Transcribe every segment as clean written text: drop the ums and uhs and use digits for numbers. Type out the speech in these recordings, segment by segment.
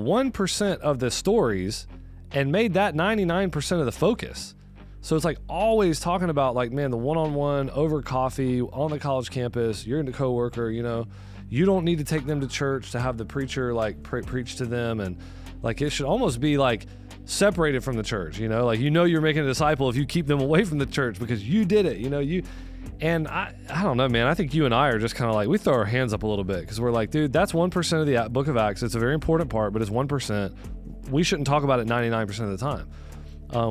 1% of the stories and made that 99% of the focus. So it's like always talking about like, man, the one-on-one over coffee on the college campus, you're the coworker, you know, you don't need to take them to church to have the preacher like preach to them. And like, it should almost be like separated from the church, you know, like, you know, you're making a disciple if you keep them away from the church because you did it, you know, and I don't know, man, I think you and I are just kind of like, we throw our hands up a little bit because we're like, dude, that's 1% of the book of Acts. It's a very important part, but it's 1%. We shouldn't talk about it 99% of the time.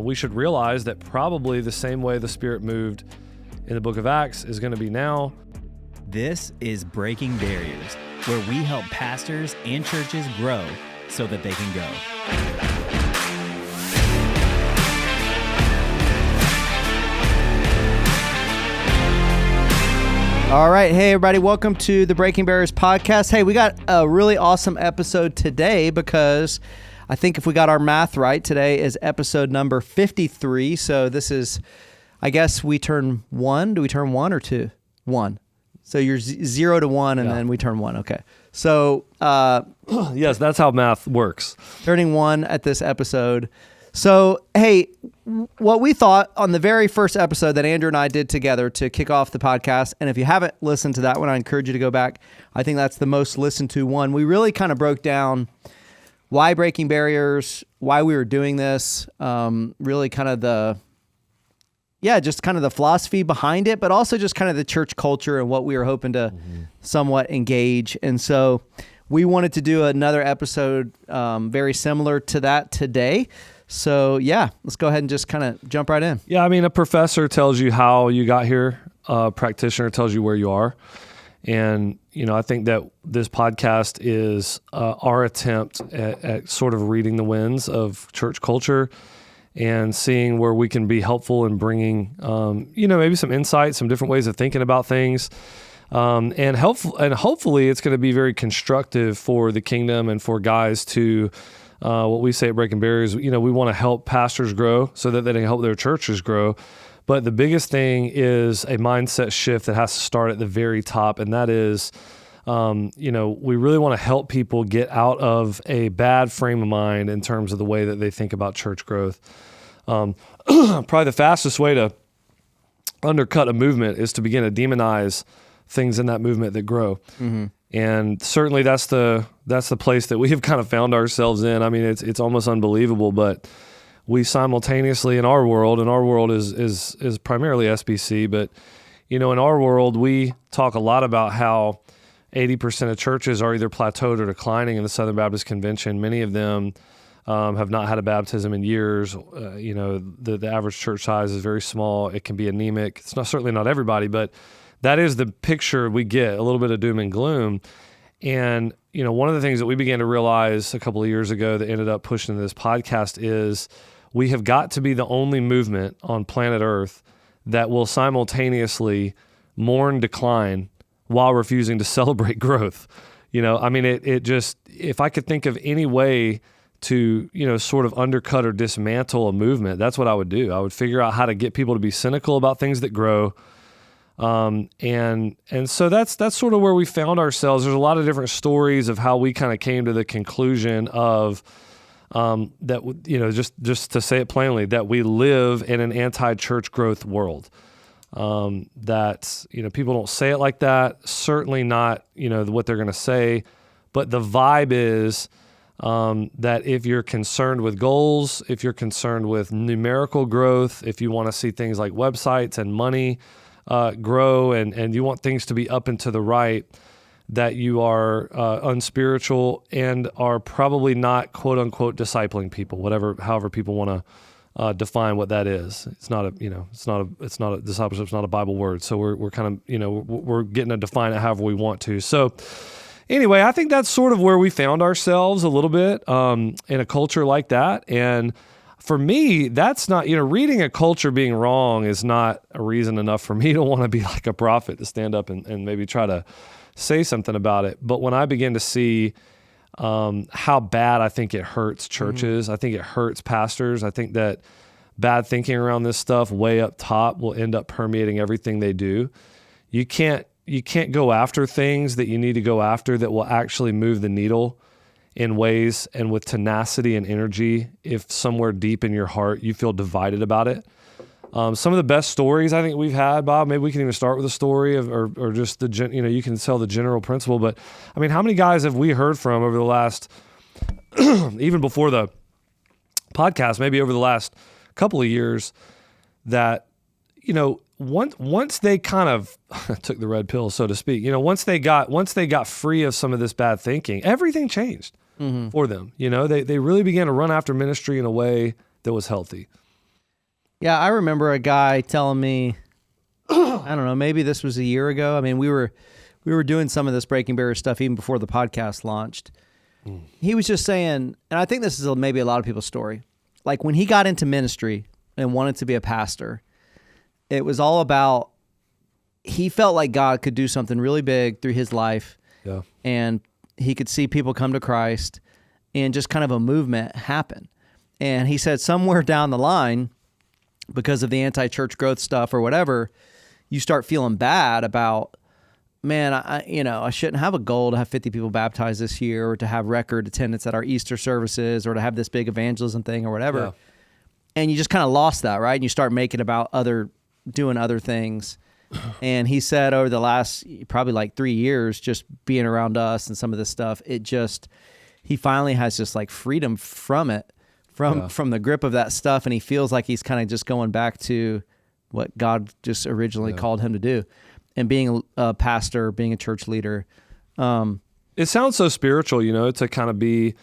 We should realize that probably the same way the Spirit moved in the book of Acts is going to be now. This is Breaking Barriers, where we help pastors and churches grow so that they can go. All right. Hey, everybody. Welcome to the Breaking Barriers podcast. Hey, we got a really awesome episode today because I think if we got our math right, today is episode number 53. So this is, I guess we turn 1. Do we turn 1 or 2? 1. So you're 0 to 1 and then we turn 1. Okay. So, yes, that's how math works. Turning 1 at this episode. So, hey, what we thought on the very first episode that Andrew and I did together to kick off the podcast, and if you haven't listened to that one, I encourage you to go back. I think that's the most listened to one. We really kind of broke down why Breaking Barriers, why we were doing this, really kind of just kind of the philosophy behind it, but also just kind of the church culture and what we were hoping to somewhat engage. And so we wanted to do another episode very similar to that today. So yeah, let's go ahead and just kind of jump right in. Yeah, I mean, a professor tells you how you got here. A practitioner tells you where you are. And, you know, I think that this podcast is our attempt at sort of reading the winds of church culture and seeing where we can be helpful in bringing, maybe some insight, some different ways of thinking about things. And hopefully it's going to be very constructive for the kingdom and for guys to what we say at Breaking Barriers. You know, we want to help pastors grow so that they can help their churches grow. But the biggest thing is a mindset shift that has to start at the very top, and that is, we really want to help people get out of a bad frame of mind in terms of the way that they think about church growth. Probably the fastest way to undercut a movement is to begin to demonize things in that movement that grow. Mm-hmm. And certainly that's the place that we have kind of found ourselves in. I mean, it's almost unbelievable, but we simultaneously in our world is primarily SBC, but in our world, we talk a lot about how 80% of churches are either plateaued or declining in the Southern Baptist Convention. Many of them have not had a baptism in years. The average church size is very small. It can be anemic. It's certainly not everybody, but that is the picture we get, a little bit of doom and gloom. And, one of the things that we began to realize a couple of years ago that ended up pushing into this podcast is we have got to be the only movement on planet Earth that will simultaneously mourn decline while refusing to celebrate growth. If I could think of any way to, sort of undercut or dismantle a movement, that's what I would do. I would figure out how to get people to be cynical about things that grow. And so that's sort of where we found ourselves. There's a lot of different stories of how we kind of came to the conclusion of, that, just to say it plainly, that we live in an anti-church growth world. That, people don't say it like that, certainly not, what they're going to say, but the vibe is, that if you're concerned with goals, if you're concerned with numerical growth, if you want to see things like websites and money, grow and you want things to be up and to the right, that you are unspiritual and are probably not quote unquote discipling people, however people want to define what that is. It's not a discipleship's not a Bible word. So we're kind of, we're getting to define it however we want to. So anyway, I think that's sort of where we found ourselves a little bit in a culture like that. And for me, that's not, reading a culture being wrong is not a reason enough for me to want to be like a prophet to stand up and maybe try to say something about it. But when I begin to see how bad I think it hurts churches, I think it hurts pastors. I think that bad thinking around this stuff way up top will end up permeating everything they do. You can't go after things that you need to go after that will actually move the needle in ways and with tenacity and energy if somewhere deep in your heart you feel divided about it. Some of the best stories I think we've had, Bob, maybe we can even start with a story of, or just you can tell the general principle, but I mean, how many guys have we heard from over the last, even before the podcast, maybe over the last couple of years that, once they kind of took the red pill, so to speak, once they got free of some of this bad thinking, everything changed for them. They really began to run after ministry in a way that was healthy. Yeah, I remember a guy telling me, I don't know, maybe this was a year ago. I mean, we were doing some of this Breaking Barriers stuff even before the podcast launched. He was just saying, and I think this is maybe a lot of people's story, like when he got into ministry and wanted to be a pastor, it was all about, he felt like God could do something really big through his life. Yeah. And he could see people come to Christ and just kind of a movement happen. And he said somewhere down the line, because of the anti-church growth stuff or whatever, you start feeling bad about, man, I shouldn't have a goal to have 50 people baptized this year or to have record attendance at our Easter services or to have this big evangelism thing or whatever. Yeah. And you just kind of lost that, right? And you start making about doing other things. And he said over the last probably like 3 years, just being around us and some of this stuff, he finally has just like freedom from it. From the grip of that stuff, and he feels like he's kind of just going back to what God just originally called him to do, and being a pastor, being a church leader. It sounds so spiritual, to kind of be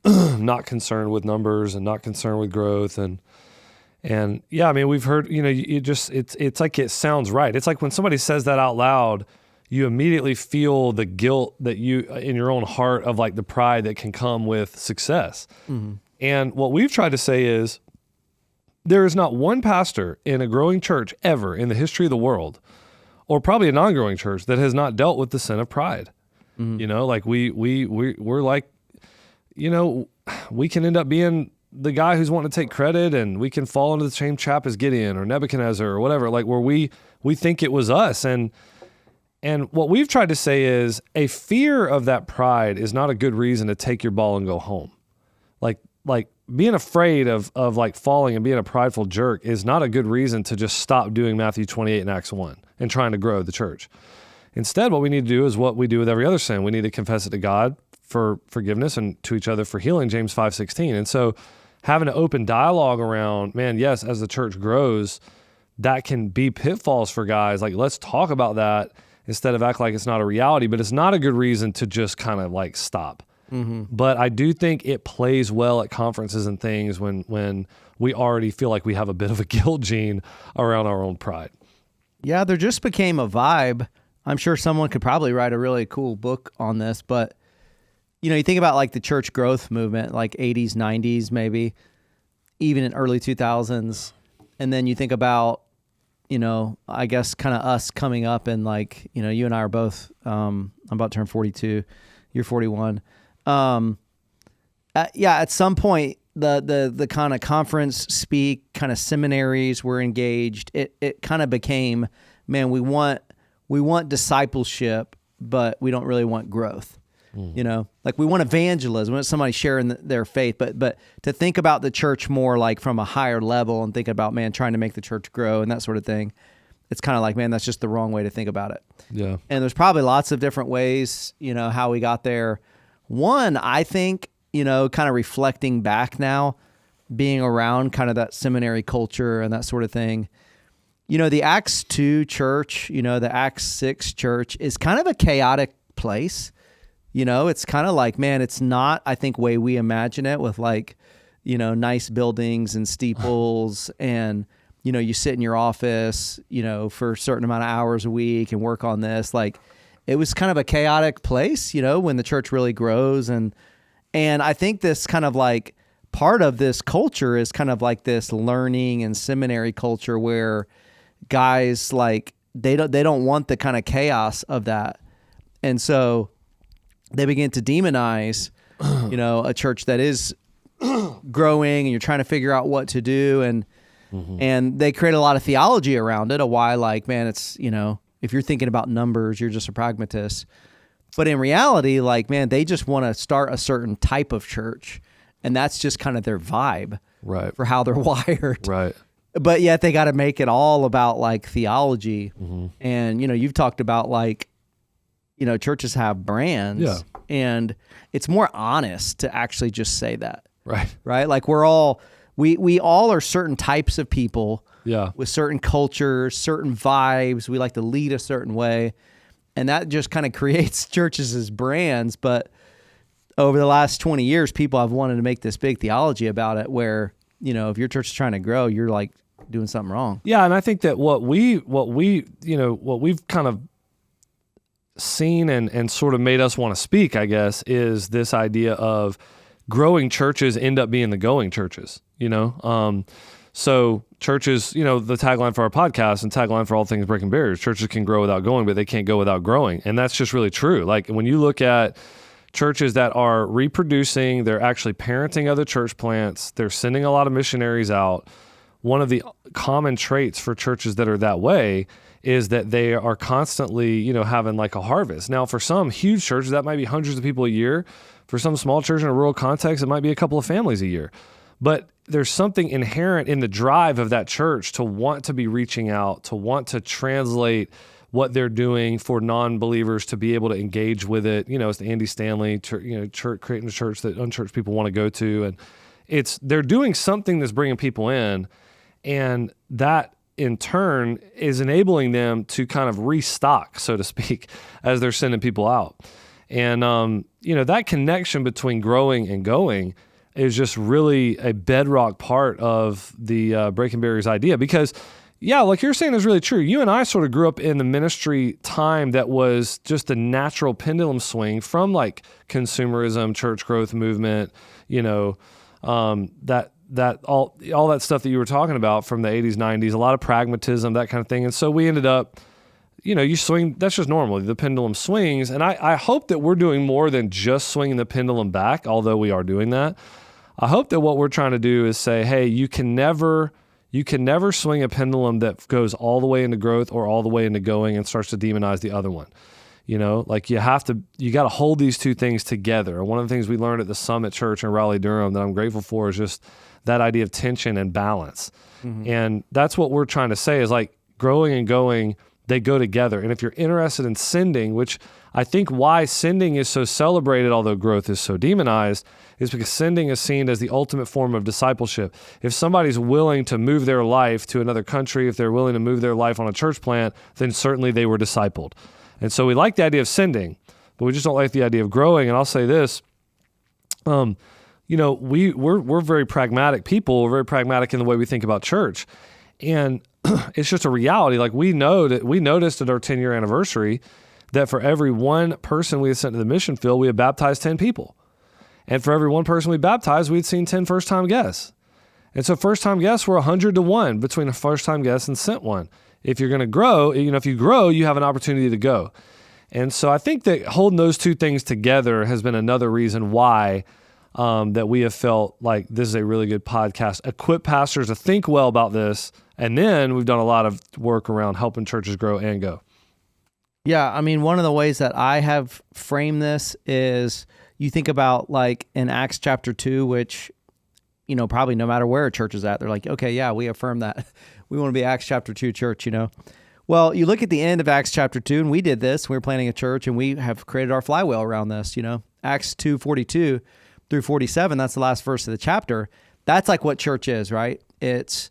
not concerned with numbers and not concerned with growth, and yeah, I mean, we've heard, it's like it sounds right. It's like when somebody says that out loud, you immediately feel the guilt that you in your own heart of like the pride that can come with success. Mm-hmm. And what we've tried to say is there is not one pastor in a growing church ever in the history of the world, or probably a non-growing church, that has not dealt with the sin of pride. Mm-hmm. Like we're like, we can end up being the guy who's wanting to take credit, and we can fall into the same trap as Gideon or Nebuchadnezzar or whatever, like where we think it was us. And what we've tried to say is a fear of that pride is not a good reason to take your ball and go home. Like being afraid of like falling and being a prideful jerk is not a good reason to just stop doing Matthew 28 and Acts 1 and trying to grow the church. Instead, what we need to do is what we do with every other sin. We need to confess it to God for forgiveness and to each other for healing, James 5:16. And so having an open dialogue around, man, yes, as the church grows, that can be pitfalls for guys. Like, let's talk about that instead of act like it's not a reality, but it's not a good reason to just kind of like stop. Mm-hmm. But I do think it plays well at conferences and things when we already feel like we have a bit of a guilt gene around our own pride. Yeah, there just became a vibe. I'm sure someone could probably write a really cool book on this, but you think about like the church growth movement, like 80s, 90s, maybe even in early 2000s. And then you think about, I guess kind of us coming up and like, you and I are both, I'm about to turn 42, you're 41. At some point, the kind of conference speak, kind of seminaries were engaged. It kind of became, man, we want discipleship, but we don't really want growth. Like we want evangelism, we want somebody sharing their faith, but to think about the church more like from a higher level and think about, man, trying to make the church grow and that sort of thing. It's kind of like, man, that's just the wrong way to think about it. Yeah. And there's probably lots of different ways, how we got there. One, I think, kind of reflecting back now, being around kind of that seminary culture and that sort of thing, the Acts 2 church, the Acts 6 church is kind of a chaotic place. It's kind of like, man, it's not, I think, way we imagine it with like, nice buildings and steeples and, you sit in your office, for a certain amount of hours a week and work on this. Like, it was kind of a chaotic place, when the church really grows. And I think this kind of like part of this culture is kind of like this learning and seminary culture where guys like, they don't want the kind of chaos of that. And so they begin to demonize, a church that is growing and you're trying to figure out what to do. And they create a lot of theology around it, of why like, man, it's, if you're thinking about numbers, you're just a pragmatist. But in reality, like, man, they just want to start a certain type of church, and that's just kind of their vibe Right. for how they're wired. Right. But yet they got to make it all about like theology. Mm-hmm. And, you've talked about like, churches have brands, Yeah. and it's more honest to actually just say that. Right. Right? Like we all are certain types of people Yeah. with certain cultures, certain vibes. We like to lead a certain way. And that just kind of creates churches as brands. But over the last 20 years, people have wanted to make this big theology about it where, if your church is trying to grow, you're like doing something wrong. Yeah. And I think that what we've kind of seen and sort of made us want to speak, I guess, is this idea of growing churches end up being the going churches, So churches, the tagline for our podcast and tagline for all things breaking barriers, churches can grow without going, but they can't go without growing. And that's just really true. Like when you look at churches that are reproducing, they're actually parenting other church plants, they're sending a lot of missionaries out. One of the common traits for churches that are that way is that they are constantly, having like a harvest. Now, for some huge churches, that might be hundreds of people a year. For some small church in a rural context, it might be a couple of families a year. But there's something inherent in the drive of that church to want to be reaching out, to want to translate what they're doing for non-believers to be able to engage with it. It's the Andy Stanley, church, creating a church that unchurched people want to go to. And they're doing something that's bringing people in, and that in turn is enabling them to kind of restock, so to speak, as they're sending people out. And, that connection between growing and going is just really a bedrock part of the Breaking Barriers idea. Because, like you're saying is really true. You and I sort of grew up in the ministry time that was just a natural pendulum swing from like consumerism, church growth movement, that all that stuff that you were talking about from the 80s, 90s, a lot of pragmatism, that kind of thing. And so we ended up, you swing, that's just normal. The pendulum swings. And I hope that we're doing more than just swinging the pendulum back, although we are doing that. I hope that what we're trying to do is say, hey, you can never swing a pendulum that goes all the way into growth or all the way into going and starts to demonize the other one. Like you got to hold these two things together. And one of the things we learned at the Summit Church in Raleigh-Durham that I'm grateful for is just that idea of tension and balance. Mm-hmm. And that's what we're trying to say is like growing and going, they go together. And if you're interested in sending, which I think why sending is so celebrated, although growth is so demonized, is because sending is seen as the ultimate form of discipleship. If somebody's willing to move their life to another country, if they're willing to move their life on a church plant, then certainly they were discipled. And so we like the idea of sending, but we just don't like the idea of growing. And I'll say this, we're very pragmatic people. We're very pragmatic in the way we think about church. And it's just a reality. Like we noticed at our 10-year anniversary that for every one person we had sent to the mission field, we had baptized 10 people. And for every one person we baptized, we'd seen 10 first-time guests. And so first-time guests were 100 to 1 between a first-time guest and sent one. If you're going to grow, if you grow, you have an opportunity to go. And so I think that holding those two things together has been another reason why that we have felt like this is a really good podcast. Equip pastors to think well about this. And then we've done a lot of work around helping churches grow and go. Yeah, I mean, one of the ways that I have framed this is you think about like in Acts chapter 2, which, probably no matter where a church is at, they're like, okay, yeah, we affirm that. We want to be Acts chapter 2 church, Well, you look at the end of Acts chapter 2, and we did this. We were planning a church, and we have created our flywheel around this, Acts 2:42 through 47, that's the last verse of the chapter. That's like what church is, right? It's,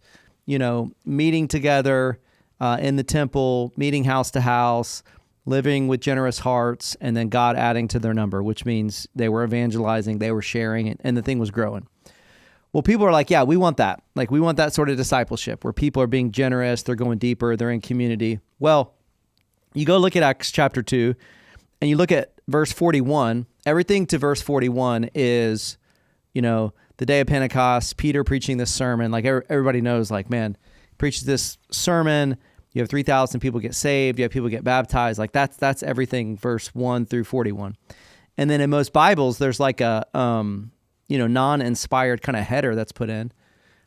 meeting together in the temple, meeting house to house, living with generous hearts, and then God adding to their number, which means they were evangelizing, they were sharing, and the thing was growing. Well, people are like, yeah, we want that. Like, we want that sort of discipleship where people are being generous, they're going deeper, they're in community. Well, you go look at Acts chapter 2, and you look at verse 41. Everything to verse 41 is, the day of Pentecost, Peter preaching this sermon. Like, everybody knows, like, man, preaches this sermon. You have 3,000 people get saved. You have people get baptized. Like, that's everything, verse 1 through 41. And then in most Bibles, there's like a non-inspired kind of header that's put in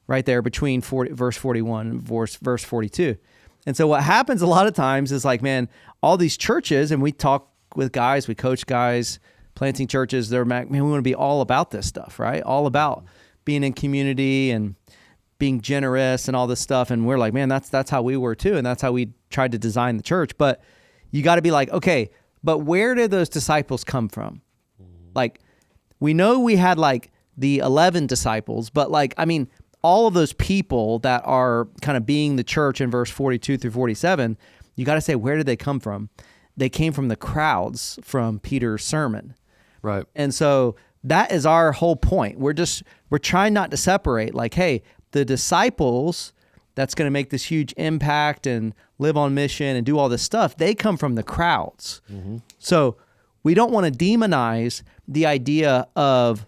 right there between verse 41 and verse 42. And so what happens a lot of times is like, man, all these churches, and we talk with guys, we coach guys, planting churches. They're, man, we want to be all about this stuff, right? All about being in community and being generous and all this stuff. And we're like, man, that's how we were too. And that's how we tried to design the church. But you got to be like, okay, but where did those disciples come from? Like, we know we had like the 11 disciples, but like, I mean, all of those people that are kind of being the church in verse 42 through 47, you got to say, where did they come from? They came from the crowds from Peter's sermon. Right. And so that is our whole point. We're trying not to separate like, hey, the disciples that's going to make this huge impact and live on mission and do all this stuff, they come from the crowds. Mm-hmm. So we don't want to demonize the idea of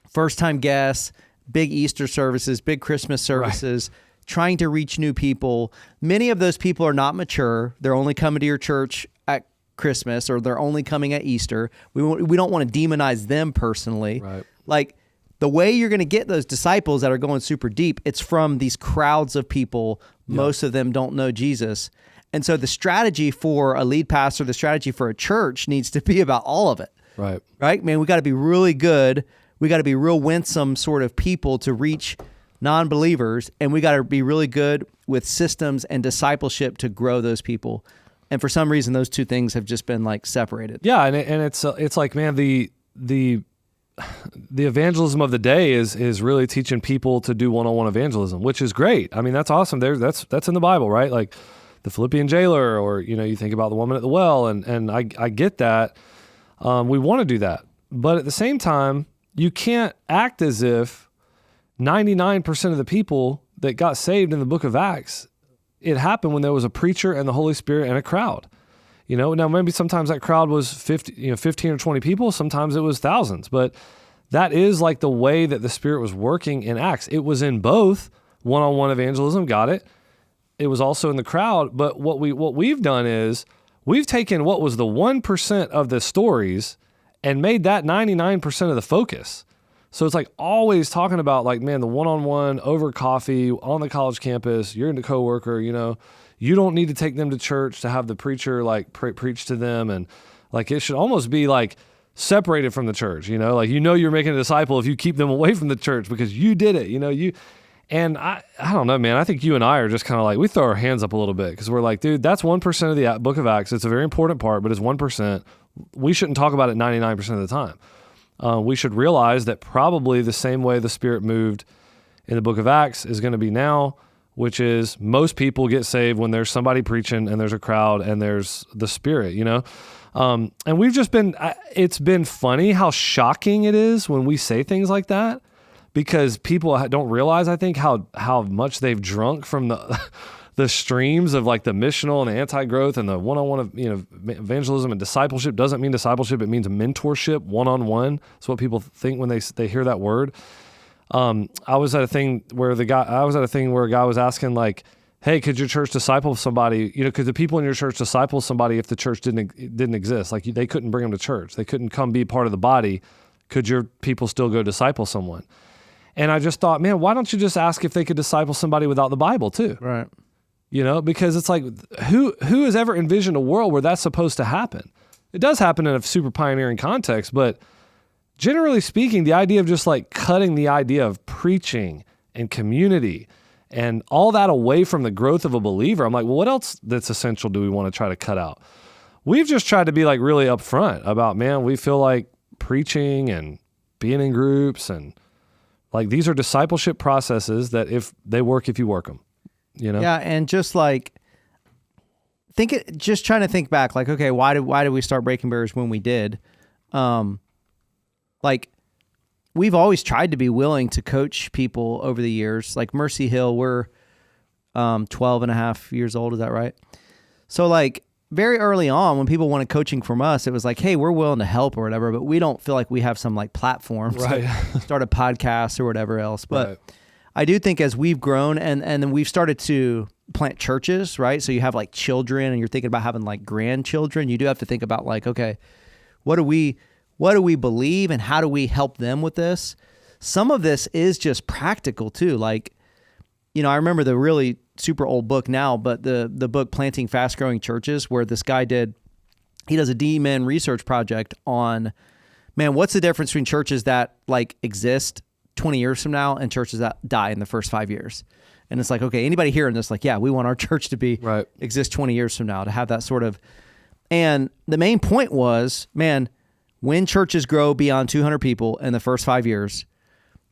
first-time guests, big Easter services, big Christmas services, trying to reach new people. Many of those people are not mature. They're only coming to your church at Christmas, or they're only coming at Easter. We don't want to demonize them personally. Right. Like, the way you're going to get those disciples that are going super deep, it's from these crowds of people. Yep. Most of them don't know Jesus. And so the strategy for a lead pastor, the strategy for a church needs to be about all of it. Right. Right? Man, we got to be really good. We got to be real winsome sort of people to reach non-believers. And we got to be really good with systems and discipleship to grow those people. And for some reason, those two things have just been like separated. Yeah. And it's like, man, the evangelism of the day is really teaching people to do one-on-one evangelism, which is great. I mean, that's awesome. That's in the Bible, right? Like the Philippian jailer, or, you know, you think about the woman at the well, and I get that. We want to do that. But at the same time, you can't act as if 99% of the people that got saved in the book of Acts, it happened when there was a preacher and the Holy Spirit and a crowd. You know, now maybe sometimes that crowd was 15 or 20 people. Sometimes it was thousands, but that is like the way that the Spirit was working in Acts. It was in both one-on-one evangelism. Got it. It was also in the crowd. But what we've done is we've taken what was the 1% of the stories and made that 99% of the focus. So it's like always talking about like, man, the one-on-one over coffee on the college campus, you're a coworker, you know, you don't need to take them to church to have the preacher like preach to them. And like, it should almost be like separated from the church, you know, like, you know, you're making a disciple if you keep them away from the church because you did it, you know, and I don't know, man, I think you and I are just kind of like, we throw our hands up a little bit because we're like, dude, that's 1% of the book of Acts. It's a very important part, but it's 1%. We shouldn't talk about it 99% of the time. We should realize that probably the same way the Spirit moved in the book of Acts is going to be now, which is most people get saved when there's somebody preaching and there's a crowd and there's the Spirit, you know? And we've just been, it's been funny how shocking it is when we say things like that, because people don't realize, I think, how much they've drunk from the streams of like the missional and the anti-growth and the one-on-one, you know, evangelism and discipleship. Doesn't mean discipleship. It means mentorship, one-on-one. That's what people think when they hear that word. I was at a thing where a guy was asking like, hey, could your church disciple somebody? You know, could the people in your church disciple somebody if the church didn't exist? Like they couldn't bring them to church. They couldn't come be part of the body. Could your people still go disciple someone? And I just thought, man, why don't you just ask if they could disciple somebody without the Bible too? Right. You know, because it's like, who has ever envisioned a world where that's supposed to happen? It does happen in a super pioneering context, but generally speaking, the idea of just like cutting the idea of preaching and community and all that away from the growth of a believer, I'm like, well, what else that's essential do we want to try to cut out? We've just tried to be like really upfront about, man, we feel like preaching and being in groups and like these are discipleship processes that if they work, if you work them, you know? Yeah. And just like, just trying to think back, like, okay, why did we start breaking barriers when we did? Like, we've always tried to be willing to coach people over the years. Like Mercy Hill, we're 12 and a half years old. Is that right? So like very early on when people wanted coaching from us, it was like, hey, we're willing to help or whatever, but we don't feel like we have some like platform to start a podcast or whatever else. But right. I do think as we've grown and then we've started to plant churches, right? So you have like children and you're thinking about having like grandchildren. You do have to think about like, okay, what do we believe and how do we help them with this? Some of this is just practical too. Like, you know, I remember the really super old book now, but the book Planting Fast Growing Churches, where this guy did he does a D-Men research project on, man, what's the difference between churches that like exist 20 years from now and churches that die in the first 5 years? And it's like, okay, anybody hearing this, like, yeah, we want our church to be exist 20 years from now, to have that sort of. And the main point was, man, when churches grow beyond 200 people in the first 5 years,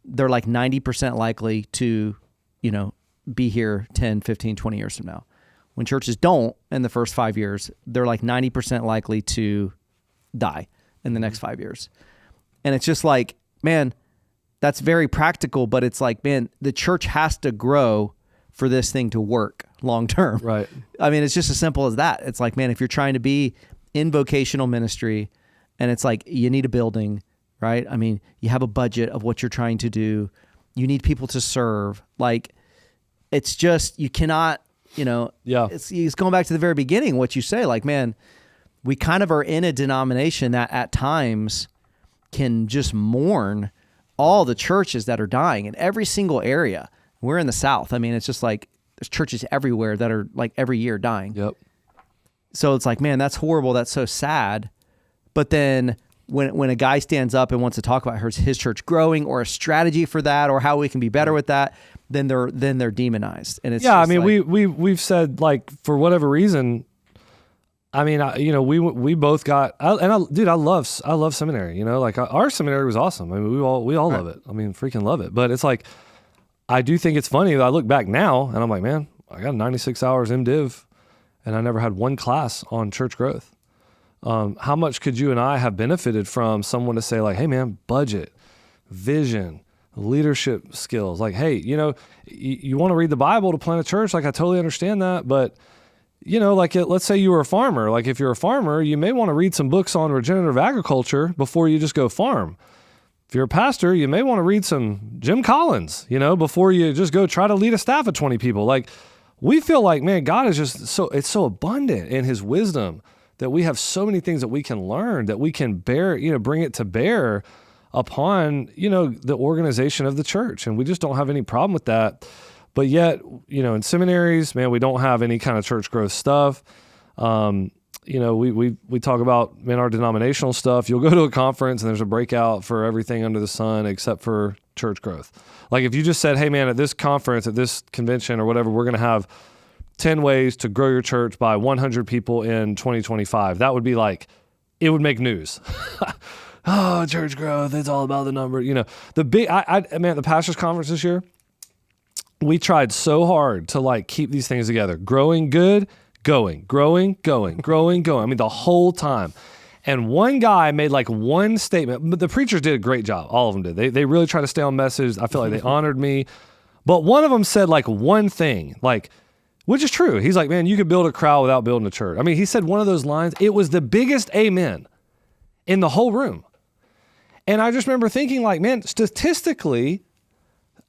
they're like 90% likely to, be here 10, 15, 20 years from now. When churches don't in the first 5 years, they're like 90% likely to die in the next 5 years. And it's just like, man, that's very practical, but it's like, man, the church has to grow for this thing to work long term. Right. I mean, it's just as simple as that. It's like, man, if you're trying to be in vocational ministry and it's like, you need a building, right? I mean, you have a budget of what you're trying to do. You need people to serve. Like, it's just, you cannot, it's going back to the very beginning, what you say, like, man, we kind of are in a denomination that at times can just mourn all the churches that are dying in every single area. We're in the South. I mean, it's just like there's churches everywhere that are like every year dying. Yep. So it's like, man, that's horrible. That's so sad. But then when a guy stands up and wants to talk about his church growing or a strategy for that or how we can be better with that, then they're demonized. And it's I mean, like, we've said, like, for whatever reason, I mean, we both got, I love seminary, like our seminary was awesome. I mean, we all love it. I mean, freaking love it. But it's like, I do think it's funny that I look back now and I'm like, man, I got 96 hours MDiv and I never had one class on church growth. How much could you and I have benefited from someone to say, like, hey man, budget, vision, leadership skills. Like, hey, you want to read the Bible to plant a church. Like, I totally understand that. But, let's say you were a farmer. Like, if you're a farmer, you may want to read some books on regenerative agriculture before you just go farm. If you're a pastor, you may want to read some Jim Collins, before you just go try to lead a staff of 20 people. Like, we feel like, man, God is just it's so abundant in his wisdom that we have so many things that we can learn, that we can bring it to bear upon, the organization of the church. And we just don't have any problem with that. But yet, in seminaries, man, we don't have any kind of church growth stuff. We talk about, man, our denominational stuff. You'll go to a conference and there's a breakout for everything under the sun except for church growth. Like, if you just said, hey man, at this conference, at this convention or whatever, we're going to have 10 ways to grow your church by 100 people in 2025. That would be like, it would make news. Oh, church growth, it's all about the number. The pastors conference this year, we tried so hard to like keep these things together. Growing good, going. I mean, the whole time. And one guy made like one statement, but the preachers did a great job. All of them did. They really tried to stay on message. I feel like they honored me. But one of them said like one thing, like, which is true. He's like, man, you could build a crowd without building a church. I mean, he said one of those lines. It was the biggest amen in the whole room. And I just remember thinking, like, man, statistically,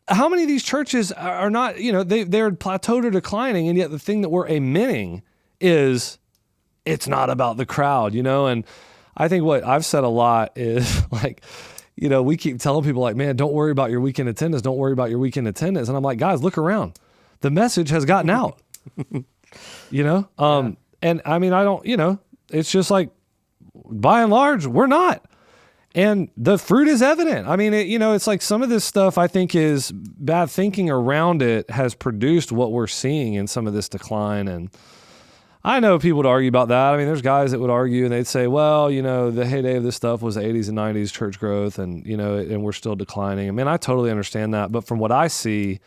how many of these churches are not, they're plateaued or declining, and yet the thing that we're amening is it's not about the crowd, And I think what I've said a lot is like, we keep telling people like, man, don't worry about your weekend attendance. Don't worry about your weekend attendance. And I'm like, guys, look around. The message has gotten out, And I mean, I don't, it's just like, by and large, we're not. And the fruit is evident. I mean, it's like some of this stuff I think is bad thinking around it has produced what we're seeing in some of this decline. And I know people would argue about that. I mean, there's guys that would argue and they'd say, well, the heyday of this stuff was the 80s and 90s church growth and, and we're still declining. I mean, I totally understand that. But from what I see,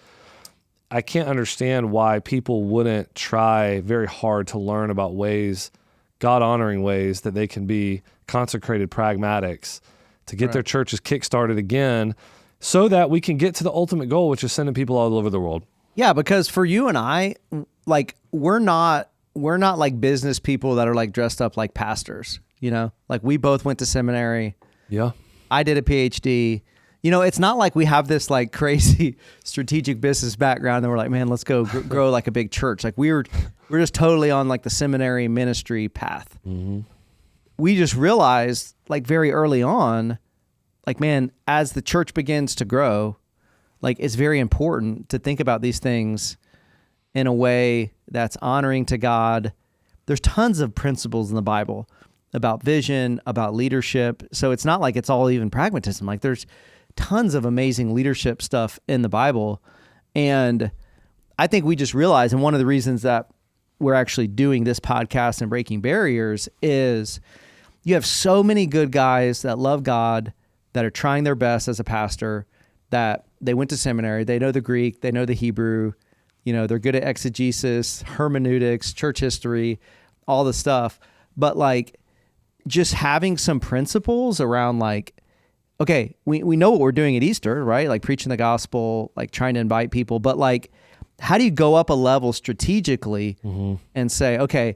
I can't understand why people wouldn't try very hard to learn about ways, God-honoring ways that they can be consecrated pragmatics to get their churches kick-started again so that we can get to the ultimate goal, which is sending people all over the world. Yeah, because for you and I, like, we're not like business people that are like dressed up like pastors, Like, we both went to seminary. Yeah. I did a PhD. It's not like we have this like crazy strategic business background and we're like, man, let's go grow like a big church. Like, we're just totally on like the seminary ministry path. Mm-hmm. We just realized like very early on, like, man, as the church begins to grow, like, it's very important to think about these things in a way that's honoring to God. There's tons of principles in the Bible about vision, about leadership. So it's not like it's all even pragmatism. Like there's tons of amazing leadership stuff in the Bible. And I think we just realized, and one of the reasons that we're actually doing this podcast and breaking barriers is you have so many good guys that love God, that are trying their best as a pastor, that they went to seminary, they know the Greek, they know the Hebrew, they're good at exegesis, hermeneutics, church history, all the stuff. But like just having some principles around like, okay, we know what we're doing at Easter, right? Like preaching the gospel, like trying to invite people, but like, how do you go up a level strategically and say, okay,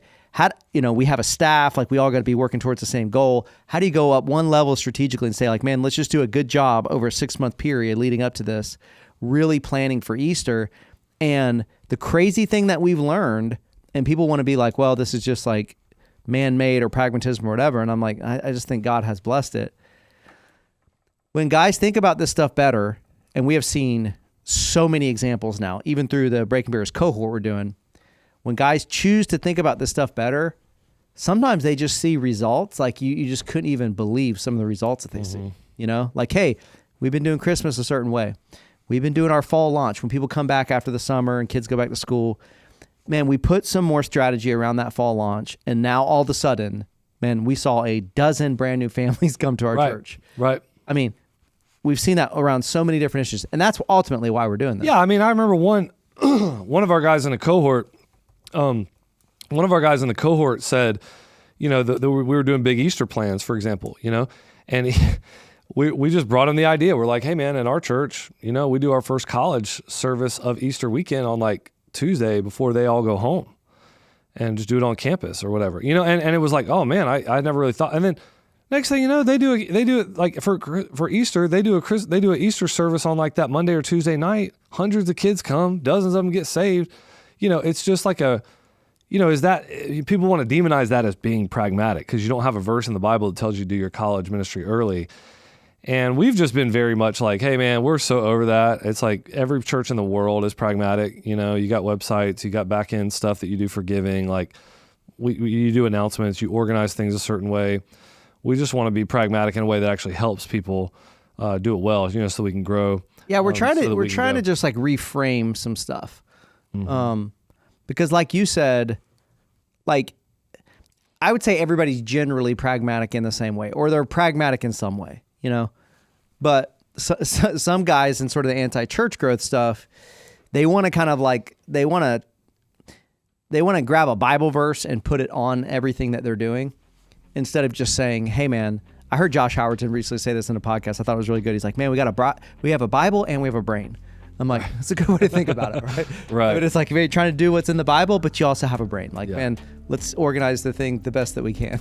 we have a staff, like we all got to be working towards the same goal. How do you go up one level strategically and say like, man, let's just do a good job over a 6-month period leading up to this, really planning for Easter. And the crazy thing that we've learned, and people want to be like, well, this is just like man-made or pragmatism or whatever. And I'm like, I just think God has blessed it. When guys think about this stuff better, and we have seen so many examples now, even through the Breaking Barriers cohort we're doing, when guys choose to think about this stuff better, sometimes they just see results. Like you just couldn't even believe some of the results that they see, like, hey, we've been doing Christmas a certain way. We've been doing our fall launch when people come back after the summer and kids go back to school. Man, we put some more strategy around that fall launch. And now all of a sudden, man, we saw a dozen brand new families come to our church. Right. I mean, we've seen that around so many different issues. And that's ultimately why we're doing this. Yeah. I mean, I remember one of our guys in the cohort, said, we were doing big Easter plans, for example, and we just brought him the idea. We're like, hey man, in our church, we do our first college service of Easter weekend on like Tuesday before they all go home, and just do it on campus or whatever, and it was like, oh man, I never really thought. And then next thing you know, they do it like for Easter, they do an Easter service on like that Monday or Tuesday night. Hundreds of kids come, dozens of them get saved. It's just like is that people want to demonize that as being pragmatic because you don't have a verse in the Bible that tells you to do your college ministry early. And we've just been very much like, hey man, we're so over that. It's like every church in the world is pragmatic. You got websites, you got back end stuff that you do for giving. Like you do announcements, you organize things a certain way. We just want to be pragmatic in a way that actually helps people do it well, so we can grow. Yeah, we're trying to just like reframe some stuff. Because like you said, like I would say everybody's generally pragmatic in the same way, or they're pragmatic in some way, but some guys in sort of the anti-church growth stuff, they want to kind of like, they want to grab a Bible verse and put it on everything that they're doing instead of just saying, hey man, I heard Josh Howerton recently say this in a podcast. I thought it was really good. He's like, man, we have a Bible and we have a brain. I'm like, that's a good way to think about it, right? Right. But it's like you're trying to do what's in the Bible, but you also have a brain. Like, man, let's organize the thing the best that we can.